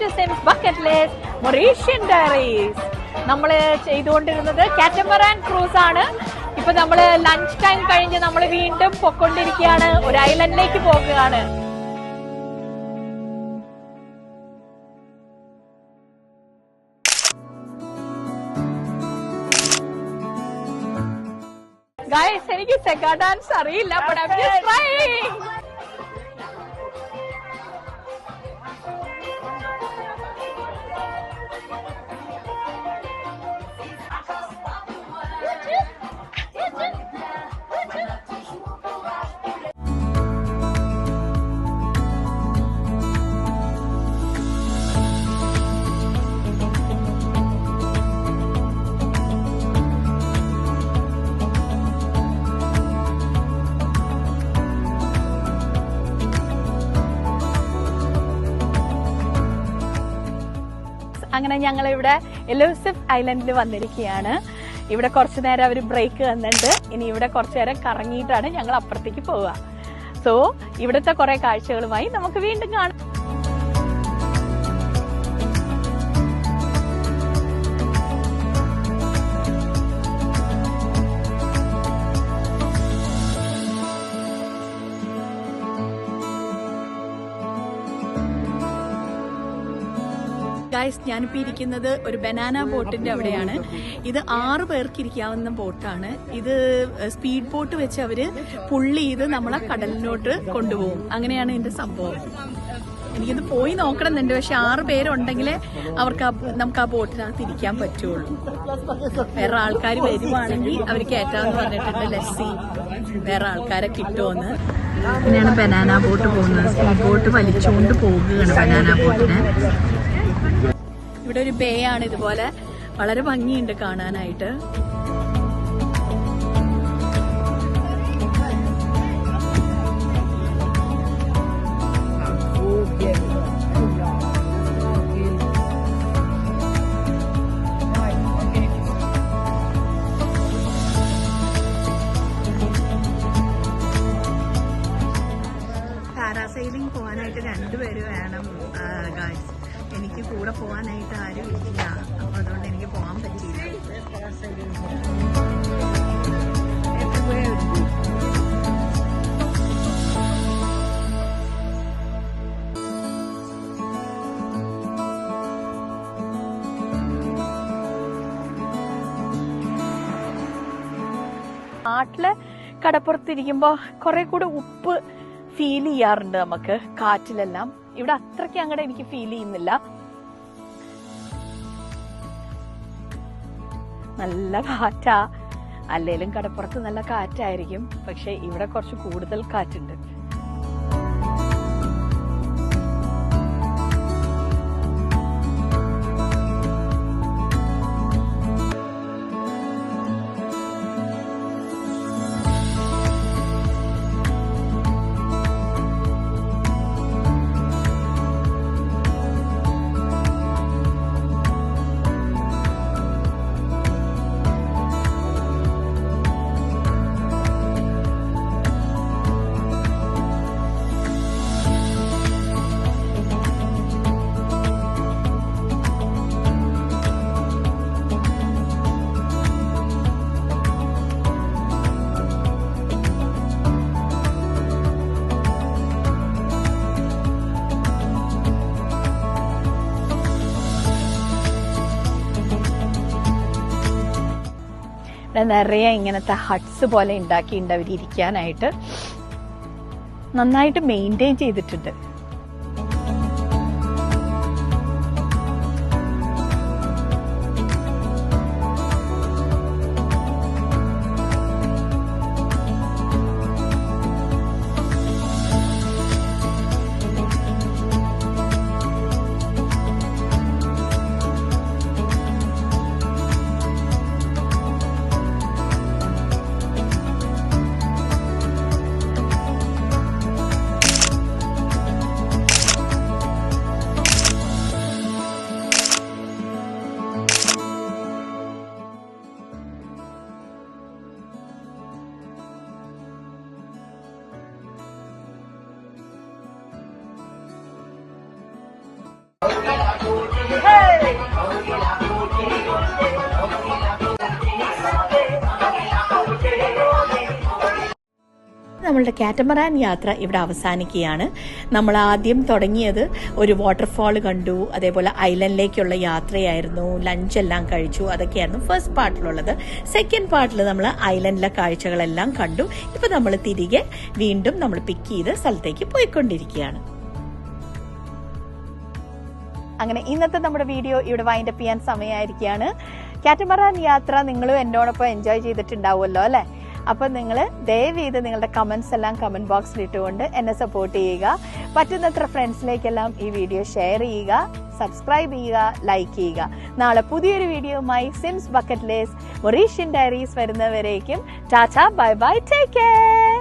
To Sims bucket list Mauritian diaries. നമ്മൾ ചെയ്തുകൊണ്ടിരുന്നത് കാറ്റമറാൻ cruise ആണ്. ഇപ്പൊ നമ്മള് ലഞ്ച് ടൈം കഴിഞ്ഞ് നമ്മൾ വീണ്ടും പൊക്കൊണ്ടിരിക്കുകയാണ്, ഒരു ഐലൻഡിലേക്ക് പോകുകയാണ്. Guys, എനിക്ക് സെഗ ഡാൻസ് അറിയില്ല, but I'm just trying. അങ്ങനെ ഞങ്ങൾ ഇവിടെ എലൂസിവ് ഐലൻഡിൽ വന്നിരിക്കുകയാണ്. ഇവിടെ കുറച്ചു നേരം അവർ ബ്രേക്ക് തന്നിട്ടുണ്ട്. ഇനി ഇവിടെ കുറച്ചു നേരം കറങ്ങിയിട്ടാണ് ഞങ്ങൾ അപ്പുറത്തേക്ക് പോവുക. സോ ഇവിടുത്തെ കുറെ കാഴ്ചകളുമായി നമുക്ക് വീണ്ടും കാണാം. ഗൈസ്, ഞാനിപ്പോൾ ഇരിക്കുന്നത് ഒരു ബനാന ബോട്ടിന്റെ അവിടെയാണ്. ഇത് 6 പേർക്ക് ഇരിക്കാവുന്ന ബോട്ടാണ്. ഇത് സ്പീഡ് ബോട്ട് വെച്ച് അവര് പുള്ളി ചെയ്ത് നമ്മളെ കടലിലോട്ട് കൊണ്ടുപോകും. അങ്ങനെയാണ് ഇതിന്റെ സംഭവം. എനിക്കിത് പോയി നോക്കണമെന്നുണ്ട്, പക്ഷെ 6 പേരുണ്ടെങ്കിലേ നമുക്ക് ആ ബോട്ടിനകത്ത് ഇരിക്കാൻ പറ്റുള്ളൂ. വേറെ ആൾക്കാർ വരുവാണെങ്കിൽ അവർ കയറ്റാന്ന് പറഞ്ഞിട്ടുണ്ട്. ലസ്സി വേറെ ആൾക്കാരെ കിട്ടുമെന്ന്. അങ്ങനെയാണ് ബനാന ബോട്ട് പോകുന്നത്. സ്പീഡ് ബോട്ട് വലിച്ചുകൊണ്ട് പോകുകയാണ് ബനാന ബോട്ടിനെ. ഇവിടെ ഒരു ബേ ആണ്. ഇതുപോലെ വളരെ ഭംഗിയുണ്ട് കാണാനായിട്ട്. പാരാസൈലിംഗ് പോകാനായിട്ട് 2 പേര് വേണം ഗായ്സ്. എനിക്ക് കൂടെ പോകാനായിട്ട് ആരും ഇല്ല, അപ്പൊ അതുകൊണ്ട് എനിക്ക് പോകാൻ പറ്റിയില്ല. നാട്ടിലെ കടപ്പുറത്തിരിക്കുമ്പോ കുറെ കൂടെ ഉപ്പ് ഫീൽ ചെയ്യാറുണ്ട് നമുക്ക് കാറ്റിലെല്ലാം. ഇവിടെ അത്രയ്ക്ക് അങ്ങോട്ട് എനിക്ക് ഫീൽ ചെയ്യുന്നില്ല. നല്ല കാറ്റാ. അല്ലേലും കടപ്പുറത്ത് നല്ല കാറ്റായിരിക്കും, പക്ഷെ ഇവിടെ കുറച്ച് കൂടുതൽ കാറ്റുണ്ട്. നിറയെ ഇങ്ങനത്തെ ഹട്ട്സ് പോലെ ഉണ്ടാക്കിയിട്ടുണ്ട് അവർ ഇരിക്കാനായിട്ട്. നന്നായിട്ട് മെയിൻറ്റെയിൻ ചെയ്തിട്ടുണ്ട്. നമ്മളുടെ കാറ്റമറാൻ യാത്ര ഇവിടെ അവസാനിക്കുകയാണ്. നമ്മൾ ആദ്യം തുടങ്ങിയത് ഒരു വാട്ടർഫാൾ കണ്ടു, അതേപോലെ ഐലൻഡിലേക്കുള്ള യാത്രയായിരുന്നു, ലഞ്ചെല്ലാം കഴിച്ചു. അതൊക്കെയായിരുന്നു ഫസ്റ്റ് പാർട്ടിലുള്ളത്. സെക്കൻഡ് പാർട്ടിൽ നമ്മൾ ഐലൻഡിലെ കാഴ്ചകളെല്ലാം കണ്ടു. ഇപ്പൊ നമ്മൾ തിരികെ വീണ്ടും നമ്മൾ പിക്ക് ചെയ്ത് സ്ഥലത്തേക്ക് പോയിക്കൊണ്ടിരിക്കുകയാണ്. അങ്ങനെ ഇന്നത്തെ നമ്മുടെ വീഡിയോ ഇവിടെ വൈൻഡപ്പ് ചെയ്യാൻ സമയമായിരിക്കുകയാണ്. കാറ്റമറാൻ യാത്ര നിങ്ങളും എന്നോടൊപ്പം എൻജോയ് ചെയ്തിട്ടുണ്ടാവുമല്ലോ അല്ലേ? അപ്പം നിങ്ങൾ ദയവ് ചെയ്ത് നിങ്ങളുടെ കമൻസ് എല്ലാം കമന്റ് ബോക്സിൽ ഇട്ടുകൊണ്ട് എന്നെ സപ്പോർട്ട് ചെയ്യുക. പറ്റുന്നത്ര ഫ്രണ്ട്സിലേക്കെല്ലാം ഈ വീഡിയോ ഷെയർ ചെയ്യുക, സബ്സ്ക്രൈബ് ചെയ്യുക, ലൈക്ക് ചെയ്യുക. നാളെ പുതിയൊരു വീഡിയോയുമായി Sims bucket list Mauritian diaries വരുന്നവരേക്കും tata, bye bye, take care.